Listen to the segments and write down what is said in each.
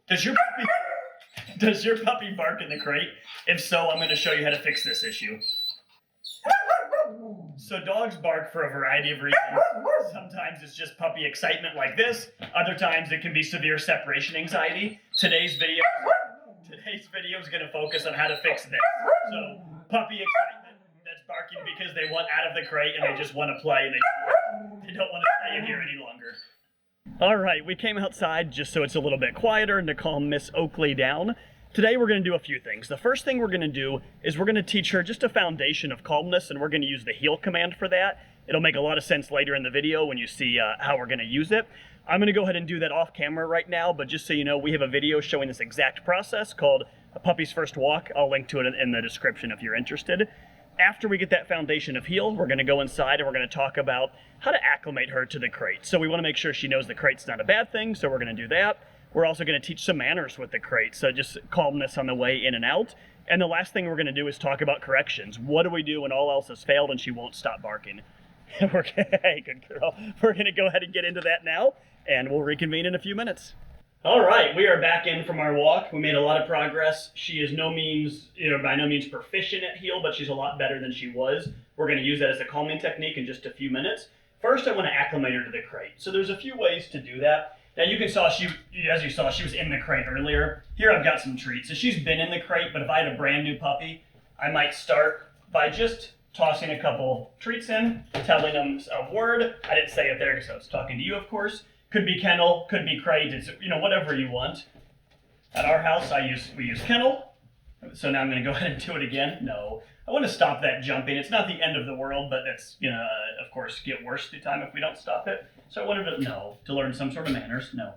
Does your puppy bark in the crate? If so, I'm going to show you how to fix this issue. So dogs bark for a variety of reasons. Sometimes it's just puppy excitement like this. Other times it can be severe separation anxiety. Today's video is going to focus on how to fix this. So puppy excitement that's barking because they want out of the crate and they just want to play and they don't want to stay in here any longer. All right, we came outside just so it's a little bit quieter and to calm Miss Oakley down. Today we're going to do a few things. The first thing we're going to do is we're going to teach her just a foundation of calmness, and we're going to use the heel command for that. It'll make a lot of sense later in the video when you see how we're going to use it. I'm going to go ahead and do that off camera right now, but just so you know, we have a video showing this exact process called A Puppy's First Walk. I'll link to it in the description if you're interested. After we get that foundation of heel, we're going to go inside and we're going to talk about how to acclimate her to the crate. So we want to make sure she knows the crate's not a bad thing, so we're going to do that. We're also going to teach some manners with the crate, so just calmness on the way in and out. And the last thing we're going to do is talk about corrections. What do we do when all else has failed and she won't stop barking? Hey, good girl. We're going to go ahead and get into that now, and we'll reconvene in a few minutes. All right, we are back in from our walk. We made a lot of progress. She is by no means proficient at heel, but she's a lot better than she was. We're going to use that as a calming technique in just a few minutes. First, I want to acclimate her to the crate. So there's a few ways to do that. Now as you saw, she was in the crate earlier. Here I've got some treats. So she's been in the crate, but if I had a brand new puppy, I might start by just tossing a couple treats in, telling them a word. I didn't say it there because I was talking to you, of course. Could be kennel, could be crate, it's whatever you want. At our house, we use kennel. So now I'm going to go ahead and do it again. No, I want to stop that jumping. It's not the end of the world, but it's of course, get worse through time if we don't stop it. So I wanted to learn some sort of manners. No.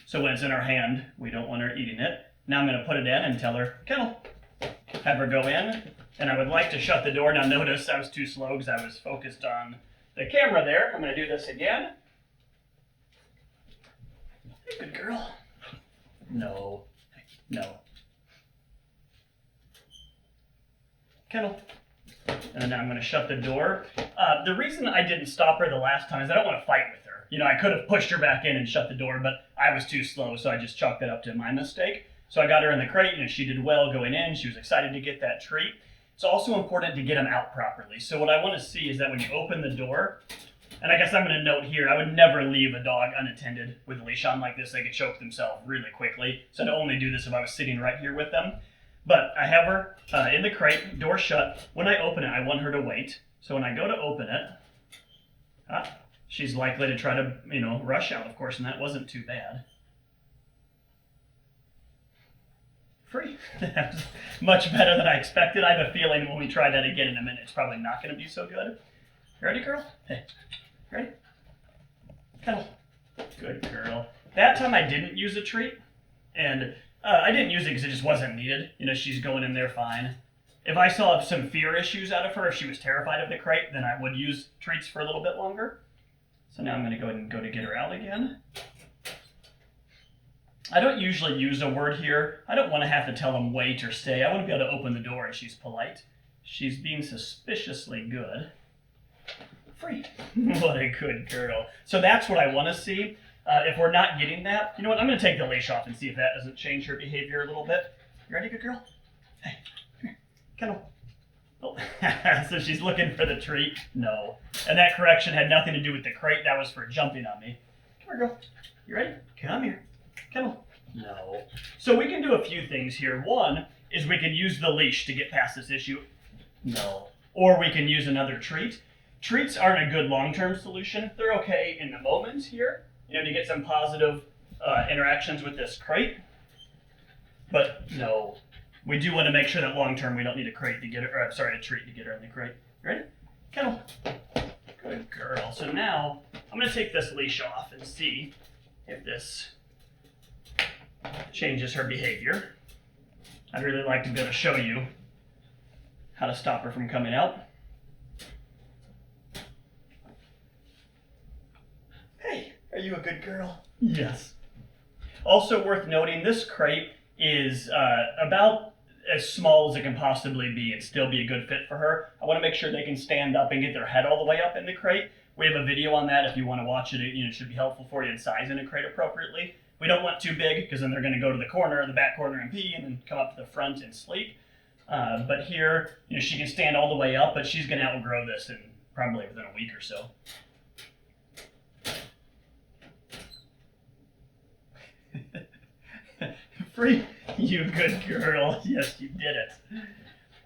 So when it's in her hand, we don't want her eating it. Now I'm going to put it in and tell her kennel. Have her go in, and I would like to shut the door. Now notice I was too slow because I was focused on the camera there. I'm going to do this again. Hey, good girl. No. Kennel. And then I'm going to shut the door. The reason I didn't stop her the last time is I don't want to fight with her. I could have pushed her back in and shut the door, but I was too slow, so I just chalked that up to my mistake. So I got her in the crate, and she did well going in. She was excited to get that treat. It's also important to get them out properly. So what I want to see is that when you open the door, and I guess I'm going to note here, I would never leave a dog unattended with a leash on like this. They could choke themselves really quickly. So I'd only do this if I was sitting right here with them. But I have her in the crate, door shut. When I open it, I want her to wait. So when I go to open it, she's likely to try to, rush out, of course, and that wasn't too bad. Free. That was much better than I expected. I have a feeling when we try that again in a minute, it's probably not going to be so good. Ready, girl? Hey. Ready? Kennel. Good girl. That time I didn't use a treat, and I didn't use it because it just wasn't needed. She's going in there fine. If I saw some fear issues out of her, if she was terrified of the crate, then I would use treats for a little bit longer. So now I'm going to go ahead and go to get her out again. I don't usually use a word here. I don't want to have to tell them wait or stay. I want to be able to open the door and she's polite. She's being suspiciously good. Free. What a good girl. So that's what I want to see. If we're not getting that, you know what? I'm going to take the leash off and see if that doesn't change her behavior a little bit. You ready, good girl? Hey, come here. Kennel. Oh. So she's looking for the treat. No. And that correction had nothing to do with the crate. That was for jumping on me. Come here, girl. You ready? Come here. Kennel. No. So we can do a few things here. One is we can use the leash to get past this issue. No. Or we can use another treat. Treats aren't a good long-term solution. They're okay in the moment here, to get some positive interactions with this crate. But no, we do want to make sure that long-term we don't need a treat to get her in the crate. Ready? Kennel. Good girl. So now I'm going to take this leash off and see if this changes her behavior. I'd really like to be able to show you how to stop her from coming out. Hey, are you a good girl? Yes. Also worth noting, this crate is about as small as it can possibly be and still be a good fit for her. I want to make sure they can stand up and get their head all the way up in the crate. We have a video on that if you want to watch it. It should be helpful for you in sizing a crate appropriately. We don't want too big because then they're going to go to the corner, the back corner and pee and then come up to the front and sleep. But here, she can stand all the way up, but she's going to outgrow this in probably within a week or so. Free, you good girl. Yes, you did it.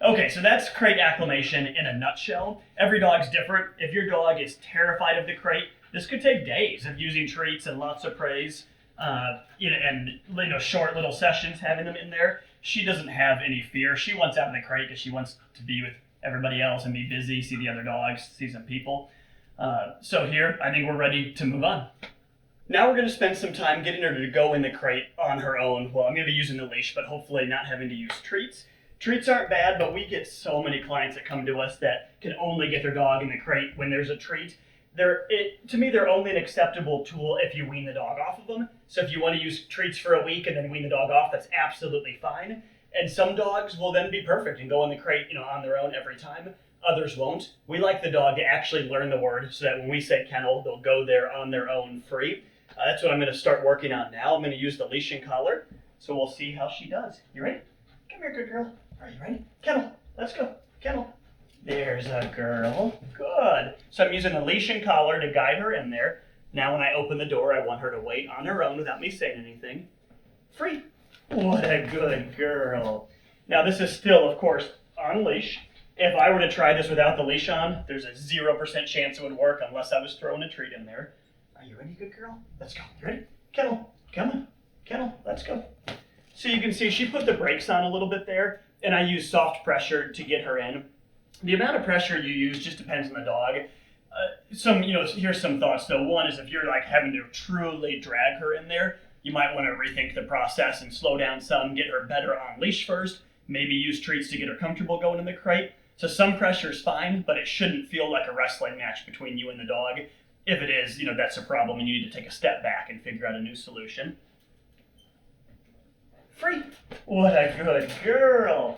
Okay, so that's crate acclimation in a nutshell. Every dog's different. If your dog is terrified of the crate, this could take days of using treats and lots of praise, and short little sessions having them in there. She doesn't have any fear. She wants out of the crate because she wants to be with everybody else and be busy, see the other dogs, see some people. So here, I think we're ready to move on. Now we're going to spend some time getting her to go in the crate on her own. Well, I'm going to be using the leash, but hopefully not having to use treats. Treats aren't bad, but we get so many clients that come to us that can only get their dog in the crate when there's a treat. To me, they're only an acceptable tool if you wean the dog off of them. So if you want to use treats for a week and then wean the dog off, that's absolutely fine. And some dogs will then be perfect and go in the crate, on their own every time. Others won't. We like the dog to actually learn the word so that when we say kennel, they'll go there on their own free. That's what I'm going to start working on now. I'm going to use the leash and collar, so we'll see how she does. You ready? Come here, good girl. Are you ready? Kennel, let's go. Kennel. There's a girl. Good. So I'm using the leash and collar to guide her in there. Now when I open the door, I want her to wait on her own without me saying anything. Free. What a good girl. Now this is still, of course, on leash. If I were to try this without the leash on, there's a 0% chance it would work unless I was throwing a treat in there. Are you ready, good girl? Let's go. You ready? Kennel, come on. Kennel, let's go. So you can see she put the brakes on a little bit there, and I use soft pressure to get her in. The amount of pressure you use just depends on the dog. Here's some thoughts though. One is if you're having to truly drag her in there, you might want to rethink the process and slow down some, get her better on leash first, maybe use treats to get her comfortable going in the crate. So some pressure is fine, but it shouldn't feel like a wrestling match between you and the dog. If it is, that's a problem and you need to take a step back and figure out a new solution. Free. What a good girl.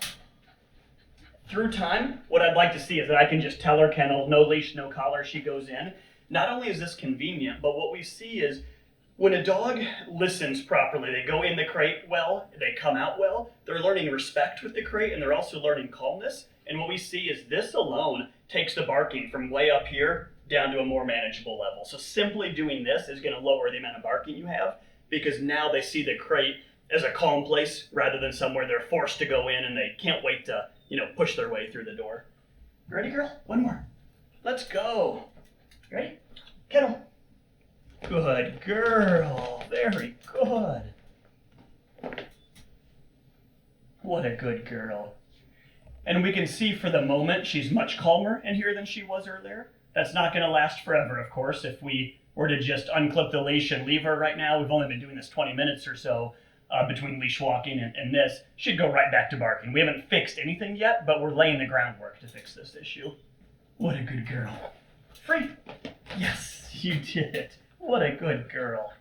Through time, what I'd like to see is that I can just tell her kennel, no leash, no collar, she goes in. Not only is this convenient, but what we see is when a dog listens properly, they go in the crate well, they come out well, they're learning respect with the crate and they're also learning calmness. And what we see is this alone takes the barking from way up here down to a more manageable level. So simply doing this is going to lower the amount of barking you have because now they see the crate as a calm place rather than somewhere they're forced to go in and they can't wait to, push their way through the door. You ready, girl? One more. Let's go. You ready? Kennel. Good girl. Very good. What a good girl. And we can see for the moment she's much calmer in here than she was earlier. That's not going to last forever, of course. If we were to just unclip the leash and leave her right now, we've only been doing this 20 minutes or so between leash walking and this, she'd go right back to barking. We haven't fixed anything yet, but we're laying the groundwork to fix this issue. What a good girl. Free. Yes, you did it. What a good girl.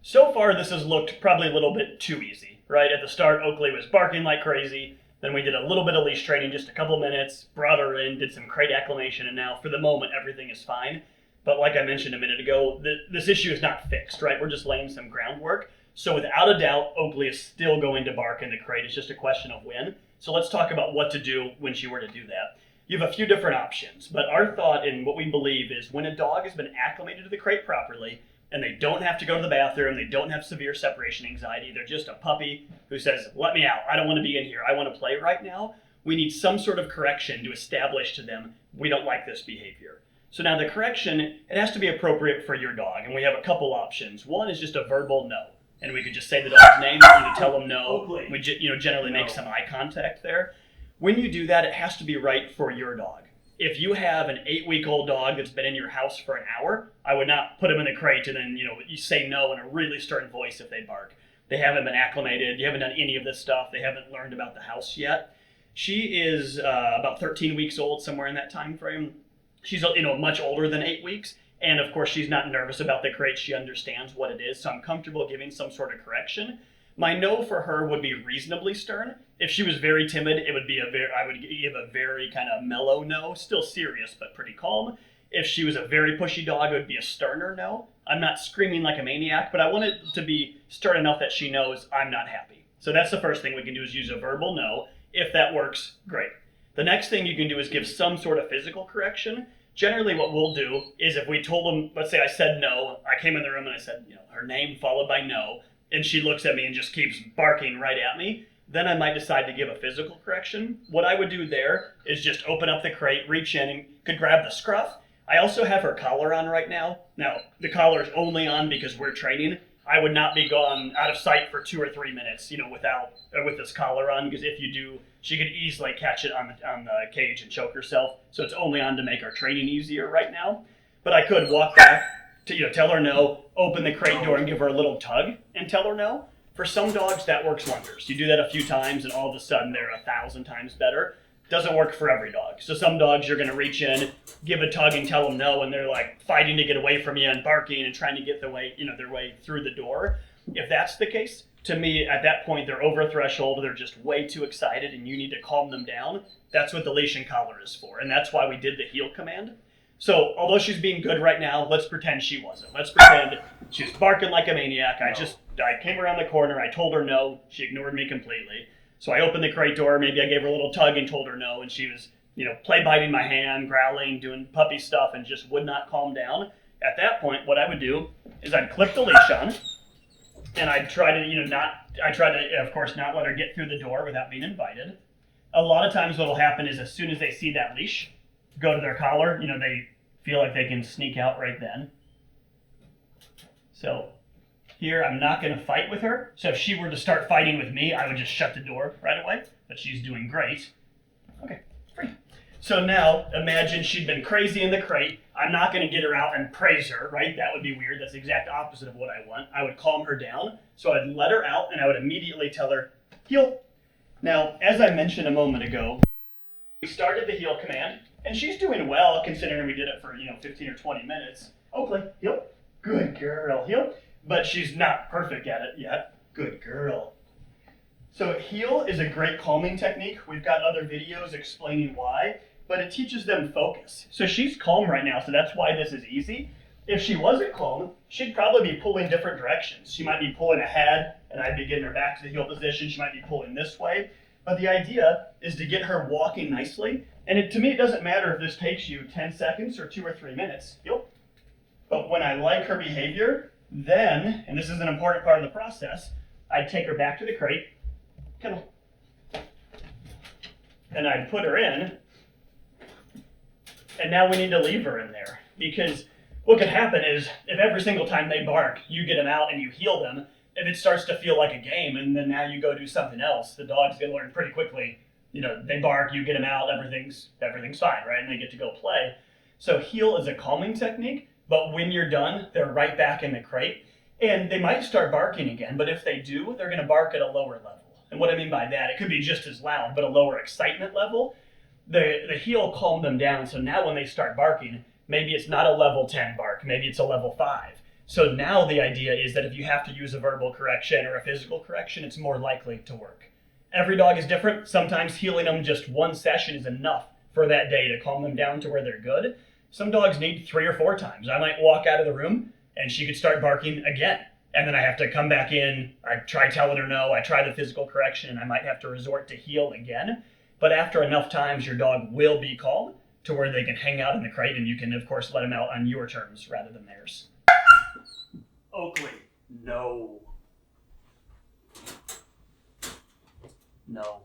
So far, this has looked probably a little bit too easy, right? At the start, Oakley was barking like crazy. Then we did a little bit of leash training, just a couple minutes, brought her in, did some crate acclimation, and now for the moment, everything is fine. But like I mentioned a minute ago, this issue is not fixed, right? We're just laying some groundwork. So without a doubt, Oakley is still going to bark in the crate. It's just a question of when. So let's talk about what to do when she were to do that. You have a few different options, but our thought and what we believe is when a dog has been acclimated to the crate properly, and they don't have to go to the bathroom, they don't have severe separation anxiety, they're just a puppy who says, let me out, I don't want to be in here, I want to play right now, we need some sort of correction to establish to them, we don't like this behavior. So now the correction, it has to be appropriate for your dog, and we have a couple options. One is just a verbal no, and we could just say the dog's name, and tell them no, we generally make some eye contact there. When you do that, it has to be right for your dog. If you have an 8-week-old dog that's been in your house for an hour, I would not put him in the crate and then, you say no in a really stern voice if they bark. They haven't been acclimated. You haven't done any of this stuff. They haven't learned about the house yet. She is about 13 weeks old, somewhere in that time frame. She's much older than 8 weeks. And of course, she's not nervous about the crate. She understands what it is. So I'm comfortable giving some sort of correction. My no for her would be reasonably stern. If she was very timid, I would give a very kind of mellow no, still serious, but pretty calm. If she was a very pushy dog, it would be a sterner no. I'm not screaming like a maniac, but I want it to be stern enough that she knows I'm not happy. So that's the first thing we can do, is use a verbal no. If that works, great. The next thing you can do is give some sort of physical correction. Generally what we'll do is, if we told them, let's say I said no, I came in the room and I said, her name followed by no, and she looks at me and just keeps barking right at me, then I might decide to give a physical correction. What I would do there is just open up the crate, reach in, and could grab the scruff. I also have her collar on right now. Now, the collar is only on because we're training. I would not be gone out of sight for 2 or 3 minutes, with this collar on, because if you do, she could easily catch it on the cage and choke herself. So it's only on to make our training easier right now. But I could walk back to tell her no, open the crate door and give her a little tug and tell her no. For some dogs, that works wonders. You do that a few times and all of a sudden they're 1,000 times better. Doesn't work for every dog. So some dogs, you're going to reach in, give a tug and tell them no, and they're like fighting to get away from you and barking and trying to get their way through the door. If that's the case, to me, at that point, they're over a threshold, they're just way too excited, and you need to calm them down. That's what the leash and collar is for, and that's why we did the heel command. So, although she's being good right now, let's pretend she wasn't. Let's pretend she was barking like a maniac. I came around the corner, I told her no, she ignored me completely. So I opened the crate door, maybe I gave her a little tug and told her no, and she was, play biting my hand, growling, doing puppy stuff, and just would not calm down. At that point, what I would do is I'd clip the leash on, and I'd try to, of course, not let her get through the door without being invited. A lot of times what'll happen is, as soon as they see that leash go to their collar, they feel like they can sneak out right then. So here, I'm not going to fight with her. So if she were to start fighting with me, I would just shut the door right away. But she's doing great. Okay, free. So now, imagine she'd been crazy in the crate. I'm not going to get her out and praise her, right? That would be weird. That's the exact opposite of what I want. I would calm her down. So I'd let her out, and I would immediately tell her, heel. Now, as I mentioned a moment ago, we started the heel command, and she's doing well, considering we did it for 15 or 20 minutes. Oakley, heel. Good girl, heel. But she's not perfect at it yet. Good girl. So heel is a great calming technique. We've got other videos explaining why, but it teaches them focus. So she's calm right now, so that's why this is easy. If she wasn't calm, she'd probably be pulling different directions. She might be pulling ahead, and I'd be getting her back to the heel position. She might be pulling this way. But the idea is to get her walking nicely. And to me, it doesn't matter if this takes you 10 seconds or 2 or 3 minutes. But when I like her behavior, then, and this is an important part of the process, I'd take her back to the crate, kennel, and I'd put her in, and now we need to leave her in there, because what could happen is, if every single time they bark, you get them out and you heel them, if it starts to feel like a game, and then now you go do something else, the dog's gonna learn pretty quickly, they bark, you get them out, everything's fine, right, and they get to go play. So heel is a calming technique, but when you're done, they're right back in the crate, and they might start barking again, but if they do, they're gonna bark at a lower level. And what I mean by that, it could be just as loud, but a lower excitement level. The heel calmed them down, so now when they start barking, maybe it's not a level 10 bark, maybe it's a level 5. So now the idea is that if you have to use a verbal correction or a physical correction, it's more likely to work. Every dog is different. Sometimes healing them just one session is enough for that day to calm them down to where they're good. Some dogs need 3 or 4 times. I might walk out of the room and she could start barking again. And then I have to come back in, I try telling her no, I try the physical correction, and I might have to resort to heel again. But after enough times, your dog will be calm to where they can hang out in the crate, and you can, of course, let them out on your terms rather than theirs. Oakley, no. No.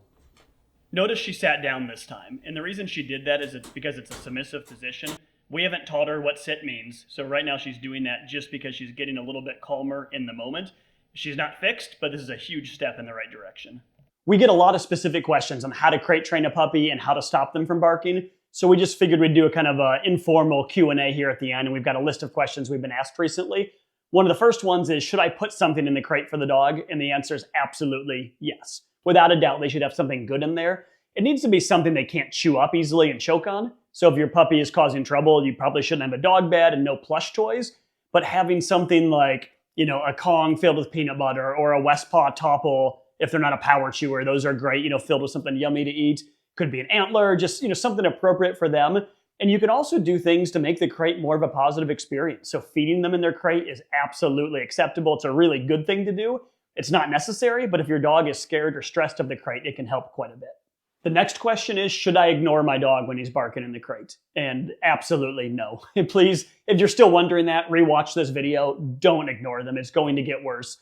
Notice she sat down this time, and the reason she did that is it's because it's a submissive position. We haven't taught her what sit means, so right now she's doing that just because she's getting a little bit calmer in the moment. She's not fixed, but this is a huge step in the right direction. We get a lot of specific questions on how to crate train a puppy and how to stop them from barking, so we just figured we'd do a kind of informal Q&A here at the end, and we've got a list of questions we've been asked recently. One of the first ones is, should I put something in the crate for the dog? And the answer is absolutely yes. Without a doubt, they should have something good in there. It needs to be something they can't chew up easily and choke on. So if your puppy is causing trouble, you probably shouldn't have a dog bed and no plush toys. But having something like, a Kong filled with peanut butter or a Westpaw Topple, if they're not a power chewer, those are great, filled with something yummy to eat. Could be an antler, just, something appropriate for them. And you can also do things to make the crate more of a positive experience. So feeding them in their crate is absolutely acceptable. It's a really good thing to do. It's not necessary, but if your dog is scared or stressed of the crate, it can help quite a bit. The next question is, should I ignore my dog when he's barking in the crate? And absolutely no. And please, if you're still wondering that, rewatch this video. Don't ignore them. It's going to get worse.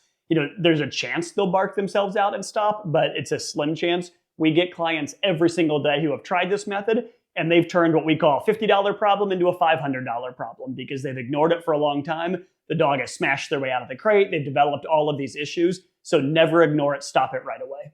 There's a chance they'll bark themselves out and stop, but it's a slim chance. We get clients every single day who have tried this method, and they've turned what we call a $50 problem into a $500 problem because they've ignored it for a long time. The dog has smashed their way out of the crate. They've developed all of these issues. So never ignore it. Stop it right away.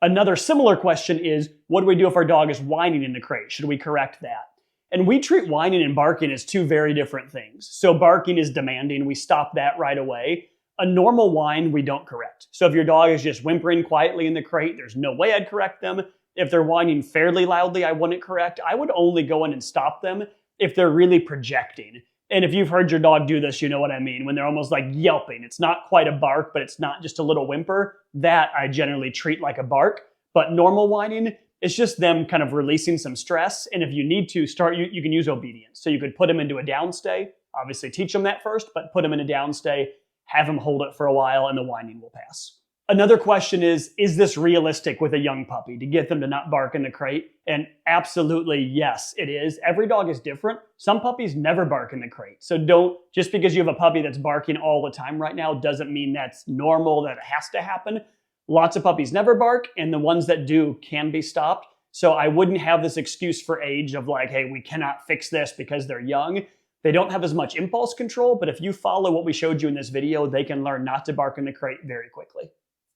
Another similar question is, what do we do if our dog is whining in the crate? Should we correct that? And we treat whining and barking as two very different things. So barking is demanding. We stop that right away. A normal whine, we don't correct. So if your dog is just whimpering quietly in the crate, there's no way I'd correct them. If they're whining fairly loudly, I wouldn't correct. I would only go in and stop them if they're really projecting. And if you've heard your dog do this, you know what I mean. When they're almost like yelping. It's not quite a bark, but it's not just a little whimper. That I generally treat like a bark. But normal whining is just them kind of releasing some stress. And if you need to start, you can use obedience. So you could put them into a downstay. Obviously teach them that first, but put them in a downstay. Have them hold it for a while and the whining will pass. Another question is this realistic with a young puppy to get them to not bark in the crate? And absolutely yes, it is. Every dog is different. Some puppies never bark in the crate. So just because you have a puppy that's barking all the time right now doesn't mean that's normal, that it has to happen. Lots of puppies never bark, and the ones that do can be stopped. So I wouldn't have this excuse for age of like, hey, we cannot fix this because they're young. They don't have as much impulse control, but if you follow what we showed you in this video, they can learn not to bark in the crate very quickly.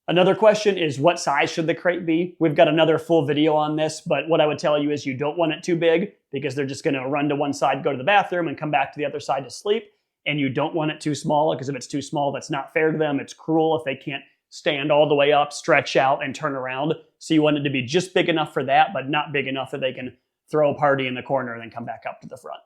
Another question is, what size should the crate be? We've got another full video on this, but what I would tell you is you don't want it too big because they're just gonna run to one side, go to the bathroom, and come back to the other side to sleep. And you don't want it too small because if it's too small, that's not fair to them. It's cruel if they can't stand all the way up, stretch out, and turn around. So you want it to be just big enough for that, but not big enough that they can throw a party in the corner and then come back up to the front.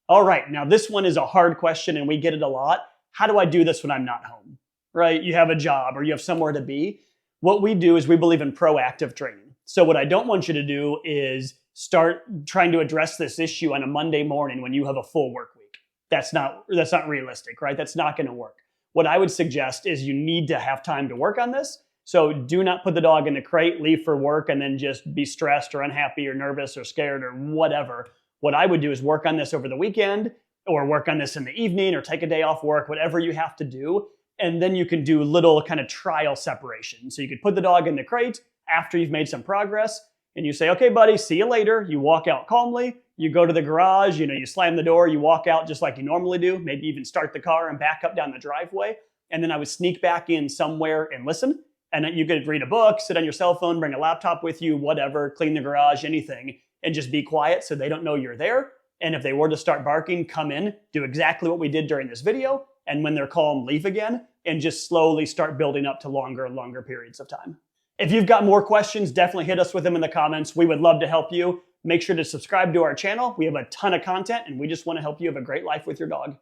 All right, now this one is a hard question and we get it a lot. How do I do this when I'm not home? Right? You have a job or you have somewhere to be. What we do is we believe in proactive training. So what I don't want you to do is start trying to address this issue on a Monday morning when you have a full work week. That's not realistic, right? That's not going to work. What I would suggest is you need to have time to work on this. So do not put the dog in the crate, leave for work, and then just be stressed or unhappy or nervous or scared or whatever. What I would do is work on this over the weekend or work on this in the evening or take a day off work, whatever you have to do. And then you can do little kind of trial separation. So you could put the dog in the crate after you've made some progress and you say, okay, buddy, see you later. You walk out calmly. You go to the garage, you slam the door, you walk out just like you normally do, maybe even start the car and back up down the driveway. And then I would sneak back in somewhere and listen. And then you could read a book, sit on your cell phone, bring a laptop with you, whatever, clean the garage, anything, and just be quiet so they don't know you're there. And if they were to start barking, come in, do exactly what we did during this video. And when they're calm, leave again, and just slowly start building up to longer and longer periods of time. If you've got more questions, definitely hit us with them in the comments. We would love to help you. Make sure to subscribe to our channel. We have a ton of content, and we just want to help you have a great life with your dog.